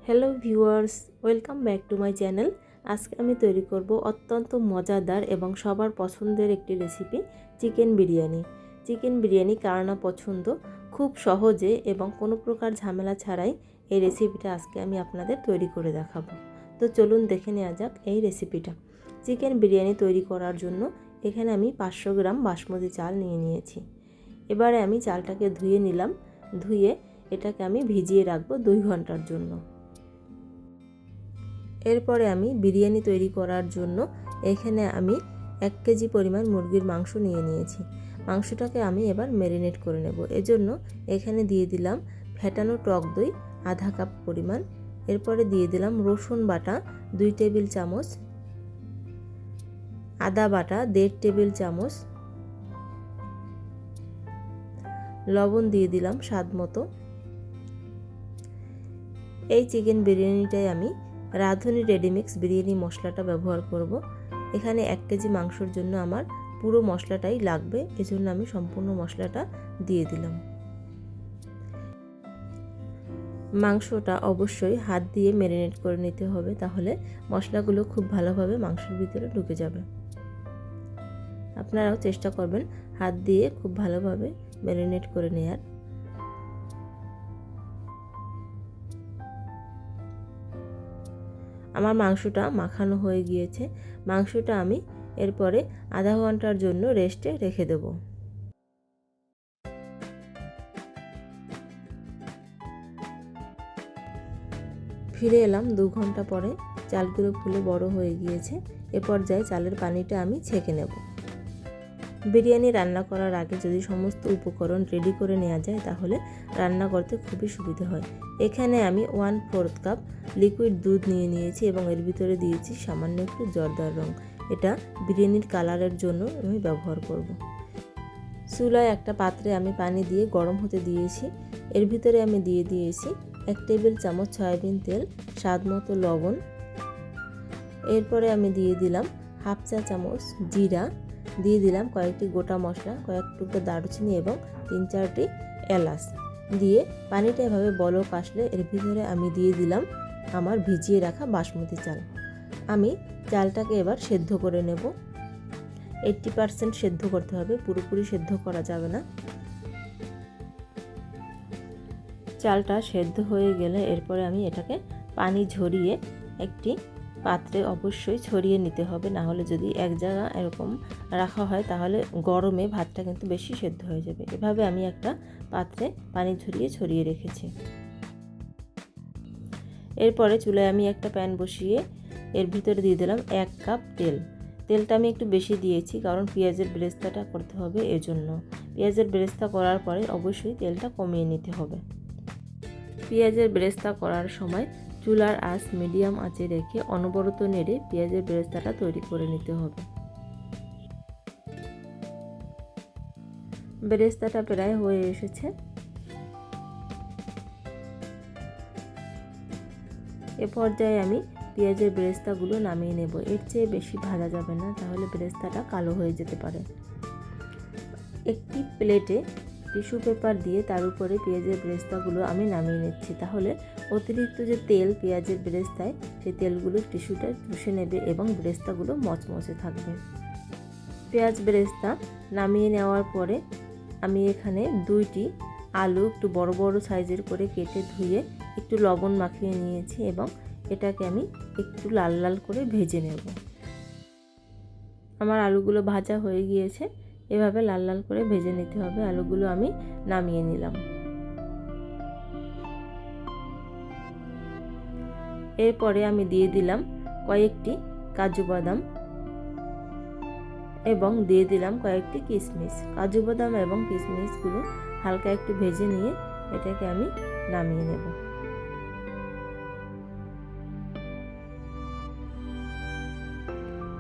Hello viewers, welcome back to my channel. আজকে আমি তৈরি করব অত্যন্ত মজাদার এবং সবার পছন্দের একটি recipe, chicken biryani. Chicken biryani কার না পছন্দ, খুব সহজে এবং কোনো প্রকার ঝামেলা ছাড়াই এই রেসিপিটা আজকে আমি আপনাদের তৈরি করে দেখাবো। তো চলুন দেখে নেওয়া যাক এই রেসিপিটা। চিকেন বিরিয়ানি তৈরি করার জন্য এখানে আমি 500 গ্রাম বাসমতি চাল নিয়ে নিয়েছি। এবারে আমি চালটাকে ধুয়ে নিলাম। ধুয়ে এটাকে আমি ভিজিয়ে রাখবো 2 ঘন্টার জন্য। এরপরে আমি বিরিয়ানি তৈরি করার জন্য এখানে আমি 1 কেজি পরিমাণ মুরগির মাংস নিয়ে নিয়েছি। মাংসটাকে আমি এবার ম্যারিনেট করে নেব। এজন্য এখানে দিয়ে দিলাম ফেটানো টক দই আধা কাপ পরিমাণ। এরপরে দিয়ে দিলাম রসুন বাটা 2 টেবিল চামচ, আদা বাটা 1.5 টেবিল চামচ, লবণ দিয়ে দিলাম স্বাদ মতো। এই চিকেন বিরিয়ানিটায় আমি রাঁধুনি রেডিমিক্স বিরিয়ানি মশলাটা ব্যবহার করব। এখানে 1 কেজি মাংসের জন্য আমার পুরো মশলাটাই লাগবে, এজন্য আমি সম্পূর্ণ মশলাটা দিয়ে দিলাম। মাংসটা অবশ্যই হাত দিয়ে ম্যারিনেট করে নিতে হবে, তাহলে মশলাগুলো খুব ভালোভাবে মাংসের ভিতরে ঢুকে যাবে। আপনারাও চেষ্টা করবেন হাত দিয়ে খুব ভালোভাবে ম্যারিনেট করে নেয়ার। আমার মাংসটা মাখানো হয়ে গিয়েছে। মাংসটা আমি এরপরে আধা ঘন্টার জন্য রেস্টে রেখে দেব। ফিরে এলাম 2 ঘন্টা পরে। চালগুলো ফুলে বড় হয়ে গিয়েছে। এ পর্যায়ে চালের পানিটা আমি ছেঁকে নেব। বিরিয়ানি রান্না করার আগে যদি সমস্ত উপকরণ রেডি করে নেওয়া যায় তাহলে রান্না করতে খুবই সুবিধা হয়। এখানে আমি 1/4 কাপ লিকুইড দুধ নিয়ে নিয়েছি এবং এর ভিতরে দিয়েছি সামান্য একটু জর্দার রং। এটা বিরিয়ানির কালারের জন্য আমি ব্যবহার করব। চুলায় একটা পাত্রে আমি পানি দিয়ে গরম হতে দিয়েছি। এর ভিতরে আমি দিয়ে দিয়েছি 1 টেবিল চামচ সয়াবিন তেল, স্বাদ মতো লবণ। এরপরে আমি দিয়ে দিলাম হাফ চা চামচ জিরা, দিয়ে দিলাম কয়েকটি গোটা মশলা, কয়েক টুকরো দারুচিনি এবং 3-4টি এলাচ। দিয়ে পানিটা এভাবে বলক আসলে এর ভিতরে আমি দিয়ে দিলাম আমার ভিজিয়ে রাখা বাসমতি চাল। আমি চালটাকে এবার সেদ্ধ করে নেব। 80% সেদ্ধ করতে হবে, পুরোপুরি সেদ্ধ করা যাবে না। চালটা সেদ্ধ হয়ে গেলে এরপরে আমি এটাকে পানি ঝরিয়ে একটি পাত্রে অবশ্যই ছড়িয়ে নিতে হবে, না হলে যদি এক জায়গা এরকম রাখা হয় তাহলে গরমে ভাতটা কিন্তু বেশি সেদ্ধ হয়ে যাবে। এভাবে আমি একটা পাত্রে পানি ছড়িয়ে রেখেছি। এরপরে চুলায় আমি একটা প্যান বসিয়ে এর ভিতরে দিয়ে দিলাম 1 কাপ তেল। তেলটা আমি একটু বেশি দিয়েছি কারণ পেঁয়াজের বেরেস্তাটা করতে হবে, এজন্য। পেঁয়াজের বেরেস্তা করার পরে অবশ্যই তেলটা কমিয়ে নিতে হবে। পেঁয়াজের বেরেস্তা করার সময় চুলার আঁচ মিডিয়াম আঁচে রেখে অনবরত নেড়ে পেঁয়াজের বেরেস্তাটা তৈরি করে নিতে হবে। বেরেস্তাটা প্রায় হয়ে এসেছে। এ পর্যায়ে আমি পেঁয়াজের বেরেস্তাগুলো নামিয়ে নেব। এর চেয়ে বেশি ভাজা যাবে না, তাহলে বেরেস্তাটা কালো হয়ে যেতে পারে। একটি প্লেটে টিস্যু পেপার দিয়ে তার উপরে পেঁয়াজের বেরেস্তাগুলো আমি নামিয়ে নিচ্ছি, তাহলে অতিরিক্ত যে তেল পেঁয়াজের বেরেস্তায় সেই তেলগুলো টিস্যুটা চুষে নেবে এবং বেরেস্তাগুলো মচমচে থাকবে। পেঁয়াজ বেরেস্তা নামিয়ে নেওয়ার পরে আমি এখানে 2টি আলু একটু বড় বড় সাইজের করে কেটে ধুয়ে একটু লবণ মাখিয়ে নিয়েছি এবং এটাকে আমি একটু লাল লাল করে ভেজে নেব। আমার আলুগুলো ভাজা হয়ে গিয়েছে। এভাবে লাল লাল করে ভেজে নিতে হবে। আলুগুলো আমি নামিয়ে নিলাম। এরপরে আমি দিয়ে দিলাম কয়েকটি কাজু বাদাম এবং দিয়ে দিলাম কয়েকটি কিশমিশ। কাজু বাদাম এবং কিশমিশগুলো হালকা একটু ভেজে নিয়ে এটাকে আমি নামিয়ে নেব।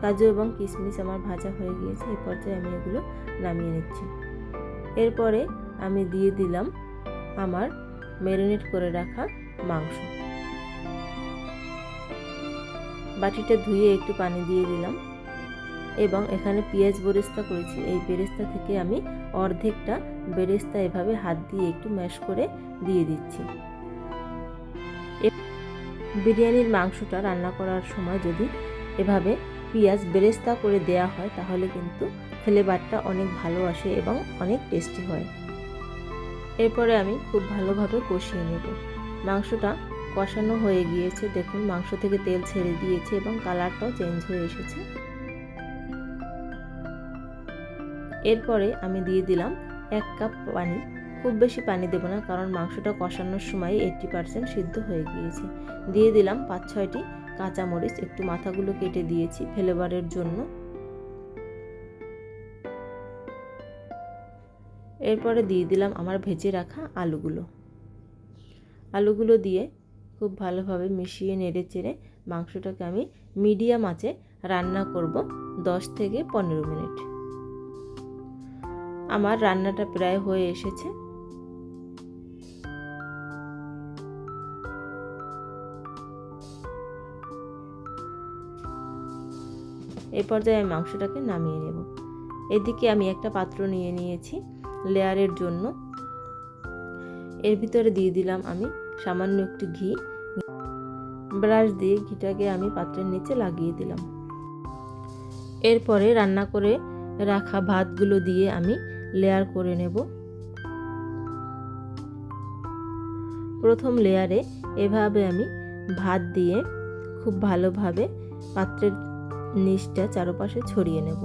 কাজু এবং কিশমিশ আমার ভাজা হয়ে গিয়েছে। এই পর্যায়ে আমি এগুলো নামিয়ে নিচ্ছি। এরপরে আমি দিয়ে দিলাম আমার ম্যারিনেট করে রাখা মাংস। বাটিটা ধুয়ে একটু পানি দিয়ে দিলাম এবং এখানে পেঁয়াজ বেরেস্তা করেছি, এই বেরেস্তা থেকে আমি অর্ধেকটা বেরেস্তা এভাবে হাত দিয়ে একটু ম্যাশ করে দিয়ে দিচ্ছি। বিরিয়ানির মাংসটা রান্না করার সময় যদি এভাবে পেঁয়াজ বেরেস্তা করে দেয়া হয় তাহলে কিন্তু ফ্লেভারটা অনেক ভালো আসে এবং অনেক টেস্টি হয়। এরপরে আমি খুব ভালোভাবে কষিয়ে নেব। মাংসটা কষানো হয়ে গিয়েছে, দেখুন মাংস থেকে তেল ছেড়ে দিয়েছে এবং কালারটাও চেঞ্জ হয়ে এসেছে। এরপরে আমি দিয়ে দিলাম 1 কাপ পানি। খুব বেশি পানি দেব না, কারণ মাংসটা কষানোর সময় 80% সিদ্ধ হয়ে গিয়েছে। দিয়ে দিলাম 5-6টি কাঁচামরিচ, একটু মাথাগুলো কেটে দিয়েছি ফ্লেভারের জন্য। এরপরে দিয়ে দিলাম আমার ভেজে রাখা আলুগুলো দিয়ে খুব ভালোভাবে মিশিয়ে নেড়ে চেড়ে মাংসটাকে আমি মিডিয়াম আঁচে রান্না করব 10 থেকে 15 মিনিট। আমার রান্নাটা প্রায় হয়ে এসেছে। এই পর্যায়ে আমি মাংসটাকে নামিয়ে নেব। এদিকে আমি একটা পাত্র নিয়ে নিয়েছি লেয়ারের জন্য। এর ভিতরে দিয়ে দিলাম আমি সামান্য একটু ঘি। ব্রাশ দিয়ে ঘিটাকে আমি পাত্রের নিচে লাগিয়ে দিলাম। এরপরে রান্না করে রাখা ভাতগুলো দিয়ে আমি লেয়ার করে নেব। প্রথম লেয়ারে এভাবে আমি ভাত দিয়ে খুব ভালোভাবে পাত্রের নিচটা চারপাশে ছড়িয়ে নেব।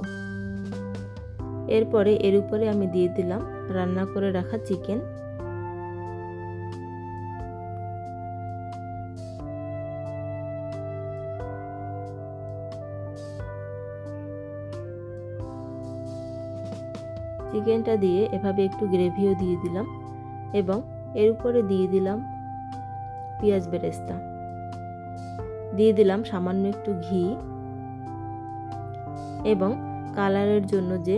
এরপরে এর উপরে আমি দিয়ে দিলাম রান্না করে রাখা চিকেন। চিকেনটা দিয়ে এভাবে একটু গ্রেভিও দিয়ে দিলাম এবং এর উপরে দিয়ে দিলাম পেঁয়াজ বেরেস্তা, দিয়ে দিলাম সামান্য একটু ঘি এবং কালারের জন্য যে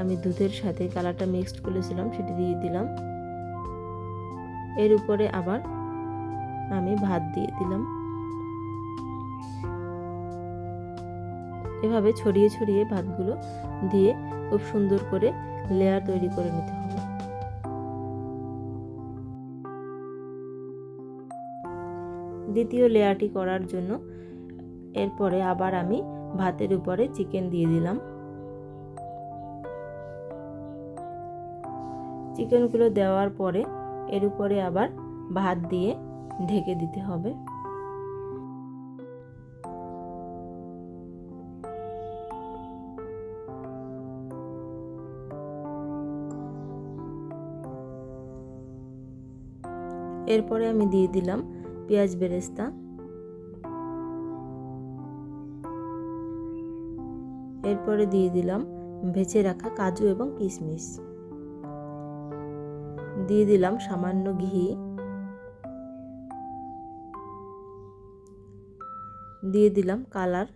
আমি দুধের সাথে কালারটা মিক্সড করেছিলাম সেটি দিয়ে দিলাম। এর উপরে আবার আমি ভাত দিয়ে দিলাম। এভাবে ছড়িয়ে ছড়িয়ে ভাতগুলো দিয়ে খুব সুন্দর করে লেয়ার তৈরি করে নিতে হবে। দ্বিতীয় লেয়ারটি করার জন্য এরপরে আবার আমি ভাতের উপরে চিকেন দিয়ে দিলাম। চিকেনগুলো দেওয়ার পরে এর উপরে আবার ভাত দিয়ে ঢেকে দিতে হবে। এরপরে আমি দিয়ে দিলাম পেঁয়াজ বেরেস্তা। এরপরে দিয়ে দিলাম ভেজে রাখা কাজু এবং কিশমিশ। দিয়ে দিলাম সামান্য ঘি। দিয়ে দিলাম কালার।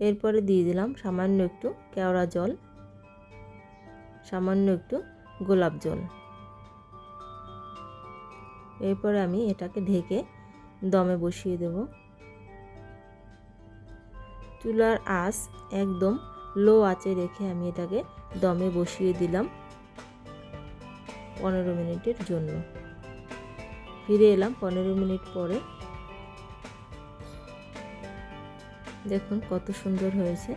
এরপরে দিয়ে দিলাম সামান্য একটু কেওড়া জল, সামান্য একটু গোলাপ জল। এরপরে আমি এটাকে ঢেকে দমে বসিয়ে দেব। চুলার আঁচ একদম লো আঁচে রেখে আমি এটাকে দমে বসিয়ে দিলাম 15 মিনিটের জন্য। ফিরে এলাম 15 মিনিট পরে। দেখুন কত সুন্দর হয়েছে।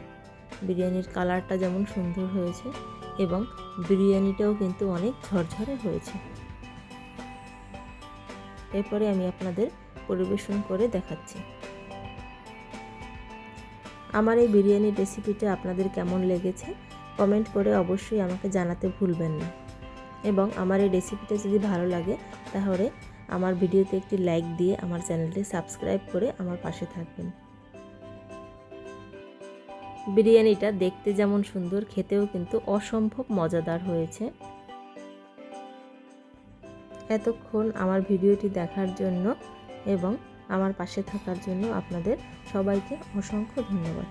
বিরিয়ানির কালারটা যেমন সুন্দর হয়েছে এবং বিরিয়ানিটাও কিন্তু অনেক ঝরঝরে হয়েছে। এরপরে আমি আপনাদের পরিবেশন করে দেখাচ্ছি। আমার এই বিরিয়ানির রেসিপিটা আপনাদের কেমন লেগেছে কমেন্ট করে অবশ্যই আমাকে জানাতে ভুলবেন না। এবং আমার এই রেসিপিটা যদি ভালো লাগে তাহলে আমার ভিডিওতে একটি লাইক দিয়ে আমার চ্যানেলটি সাবস্ক্রাইব করে আমার পাশে থাকবেন। বিরিয়ানিটা দেখতে যেমন সুন্দর, খেতেও কিন্তু অসম্ভব মজাদার হয়েছে। এতক্ষণ আমার ভিডিওটি দেখার জন্য এবং আমার পাশে থাকার জন্য আপনাদের সবাইকে অসংখ্য ধন্যবাদ।